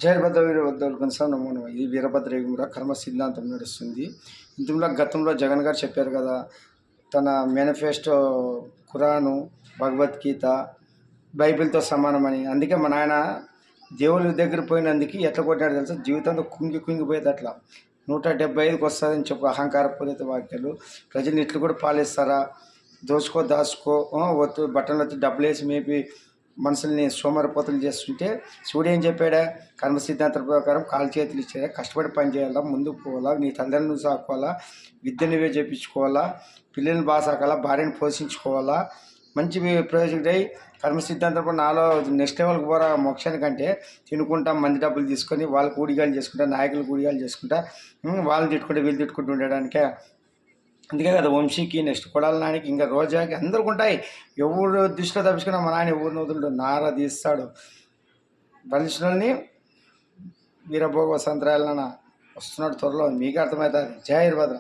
జయభద్ర వీరభద్రులు కొనసాగ నమో నమః. ఇది వీరభద్ర యుగం కూడా కర్మ సిద్ధాంతం నడుస్తుంది. ఇందులో గతంలో జగన్ గారు చెప్పారు కదా, తన మేనిఫెస్టో ఖురాను, భగవద్గీత, బైబిల్‌తో సమానమని. అందుకే మా నాయన దేవుని దగ్గర పోయినందుకు ఎట్లా కొట్టాడో తెలుసా? జీవితంలో కుంగిపోయేది అట్లా. 175కి వస్తదని చెప్పు అహంకారపూరిత వాక్యాలు. ప్రజల్ని ఇట్లు కూడా పాలిస్తారా? దోచుకో, దాచుకో, ఒత్తు బట్టలొత్తి డబ్బులేసి మేపి మనుషుల్ని సోమరిపోతులు చేస్తుంటే శివుడు ఏం చెప్పాడా? కర్మ సిద్ధాంతం ప్రకారం కాలు చేతులు ఇచ్చాడా? కష్టపడి పని చేయాలా, ముందుకు పోవాలా, నీ తల్లిదండ్రులను నువ్వు సాకోవాలా, విద్య నువ్వే చేపించుకోవాలా, పిల్లల్ని బాగా సాకాలా, భార్యను పోషించుకోవాలా, మంచి ప్రయోజకుడై కర్మ సిద్ధాంతం నాలో నెక్స్ట్ లెవెల్కి పోరా మోక్షానికంటే తినుకుంటా మంది డబ్బులు తీసుకొని వాళ్ళ కూడిగాలు చేసుకుంటా, నాయకులు కూడిగాలు చేసుకుంటా, వాళ్ళని తిట్టుకుంటే వీళ్ళు తిట్టుకుంటూ ఉండడానికే. అందుకే కదా వంశీకి, నెక్స్ట్ కొడాల నానికి, ఇంకా రోజాకి అందరికి ఉంటాయి. ఎవరు దృష్టిలో తప్పించుకున్నా మా నాయన ఎవరిని వదులుడు, నార తీస్తాడు. బలిష్ణుల్ని వీరభోగ వసంతరాయలన వస్తున్నాడు త్వరలో, మీకు అర్థమవుతుంది. జై వీరభద్ర.